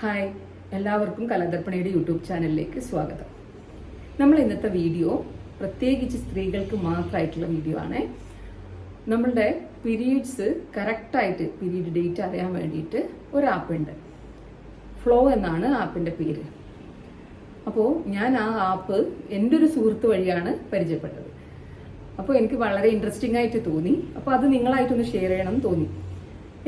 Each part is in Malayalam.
ഹായ്, എല്ലാവർക്കും കലാദർപ്പണയുടെ യൂട്യൂബ് ചാനലിലേക്ക് സ്വാഗതം. നമ്മൾ ഇന്നത്തെ വീഡിയോ പ്രത്യേകിച്ച് സ്ത്രീകൾക്ക് മാത്രമായിട്ടുള്ള വീഡിയോ ആണ്. നമ്മളുടെ പീരീഡ്സ് കറക്റ്റായിട്ട് പീരീഡ് ഡേറ്റ് അറിയാൻ വേണ്ടിയിട്ട് ഒരു ആപ്പുണ്ട്. ഫ്ലോ എന്നാണ് ആപ്പിൻ്റെ പേര്. അപ്പോൾ ഞാൻ ആ ആപ്പ് എൻ്റെ ഒരു സുഹൃത്ത് വഴിയാണ് പരിചയപ്പെട്ടത്. അപ്പോൾ എനിക്ക് വളരെ ഇൻട്രസ്റ്റിംഗ് ആയിട്ട് തോന്നി. അപ്പോൾ അത് നിങ്ങളായിട്ടൊന്ന് ഷെയർ ചെയ്യണം എന്ന് തോന്നി.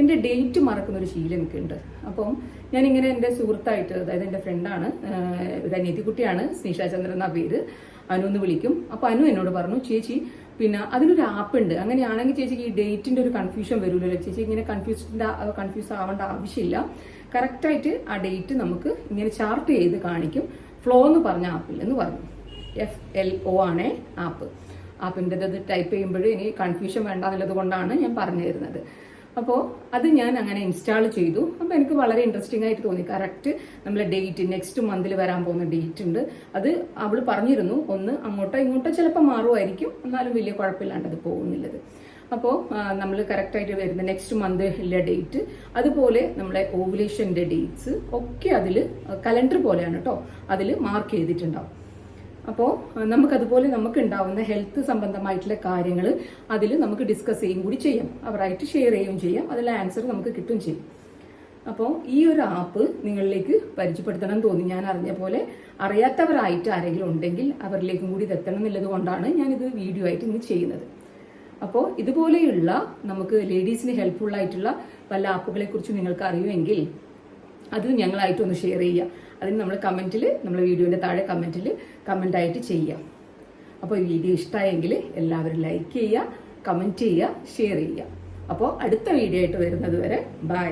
എൻ്റെ ഡേറ്റ് മറക്കുന്നൊരു ശീലം എനിക്കുണ്ട്. അപ്പം ഞാനിങ്ങനെ എൻ്റെ സുഹൃത്തായിട്ട്, അതായത് എൻ്റെ ഫ്രണ്ടാണ്, ഒരു അനിയത്തിക്കുട്ടിയാണ്, സ്നീഷാചന്ദ്രൻ എന്ന പേര്, അനു എന്ന് വിളിക്കും. അപ്പോൾ അനു എന്നോട് പറഞ്ഞു, ചേച്ചി പിന്നെ അതിനൊരു ആപ്പ് ഉണ്ട്, അങ്ങനെയാണെങ്കിൽ ചേച്ചിക്ക് ഈ ഡേറ്റിൻ്റെ ഒരു കൺഫ്യൂഷൻ വരില്ലല്ലോ, ചേച്ചി ഇങ്ങനെ കൺഫ്യൂസ് ആവേണ്ട ആവശ്യമില്ല, കറക്റ്റായിട്ട് ആ ഡേറ്റ് നമുക്ക് ഇങ്ങനെ ചാർട്ട് ചെയ്ത് കാണിക്കും, ഫ്ലോ എന്ന് പറഞ്ഞ ആപ്പിൽ എന്ന് പറഞ്ഞു. FLO ആണേ ആപ്പിൻ്റെ അത് ടൈപ്പ് ചെയ്യുമ്പോഴും ഇനി കൺഫ്യൂഷൻ വേണ്ട എന്നുള്ളത് കൊണ്ടാണ് ഞാൻ പറഞ്ഞു തരുന്നത്. അപ്പോൾ അത് ഞാൻ അങ്ങനെ ഇൻസ്റ്റാൾ ചെയ്തു. അപ്പോൾ എനിക്ക് വളരെ ഇൻട്രസ്റ്റിംഗ് ആയിട്ട് തോന്നി. കറക്റ്റ് നമ്മളെ ഡേറ്റ്, നെക്സ്റ്റ് മന്തിൽ വരാൻ പോകുന്ന ഡേറ്റ് ഉണ്ട്. അത് അവൾ പറഞ്ഞിരുന്നു, ഒന്ന് അങ്ങോട്ടോ ഇങ്ങോട്ടോ ചിലപ്പോൾ മാറുമായിരിക്കും, എന്നാലും വലിയ കുഴപ്പമില്ലാണ്ട് അത് പോകുന്നില്ലത്. അപ്പോൾ നമ്മൾ കറക്റ്റായിട്ട് വരുന്ന നെക്സ്റ്റ് മന്ത് ഉള്ള ഡേറ്റ്, അതുപോലെ നമ്മളെ ഓവുലേഷൻ്റെ ഡേറ്റ്സ് ഒക്കെ അതിൽ കലണ്ടർ പോലെയാണ് കേട്ടോ, അതിൽ മാർക്ക് ചെയ്തിട്ടുണ്ടാവും. അപ്പോൾ നമുക്കതുപോലെ നമുക്ക് ഉണ്ടാവുന്ന ഹെൽത്ത് സംബന്ധമായിട്ടുള്ള കാര്യങ്ങൾ അതിൽ നമുക്ക് ഡിസ്കസ് ചെയ്യും കൂടി ചെയ്യാം, അവരായിട്ട് ഷെയർ ചെയ്യുകയും ചെയ്യാം, അതിലെ ആൻസർ നമുക്ക് കിട്ടുകയും ചെയ്യും. അപ്പോൾ ഈ ഒരു ആപ്പ് നിങ്ങളിലേക്ക് പരിചയപ്പെടുത്തണം തോന്നി. ഞാൻ അറിഞ്ഞ പോലെ അറിയാത്തവരായിട്ട് ആരെങ്കിലും ഉണ്ടെങ്കിൽ അവരിലേക്കും കൂടി ഇതെത്തണം എന്നുള്ളത് കൊണ്ടാണ് ഞാനിത് വീഡിയോ ആയിട്ട് ഇന്ന് ചെയ്യുന്നത്. അപ്പോൾ ഇതുപോലെയുള്ള നമുക്ക് ലേഡീസിന് ഹെൽപ്ഫുൾ ആയിട്ടുള്ള പല ആപ്പുകളെ കുറിച്ച് നിങ്ങൾക്ക് അറിയുമെങ്കിൽ അത് ഞങ്ങളായിട്ടൊന്ന് ഷെയർ ചെയ്യുക. അതിന് നമ്മൾ കമൻറ്റിൽ, നമ്മുടെ വീഡിയോൻ്റെ താഴെ കമൻ്റായിട്ട് ചെയ്യാം. അപ്പോൾ ഈ വീഡിയോ ഇഷ്ടമായെങ്കിൽ എല്ലാവരും ലൈക്ക് ചെയ്യുക, കമൻറ്റ് ചെയ്യുക, ഷെയർ ചെയ്യുക. അപ്പോൾ അടുത്ത വീഡിയോ ആയിട്ട് വരുന്നത് വരെ ബൈ.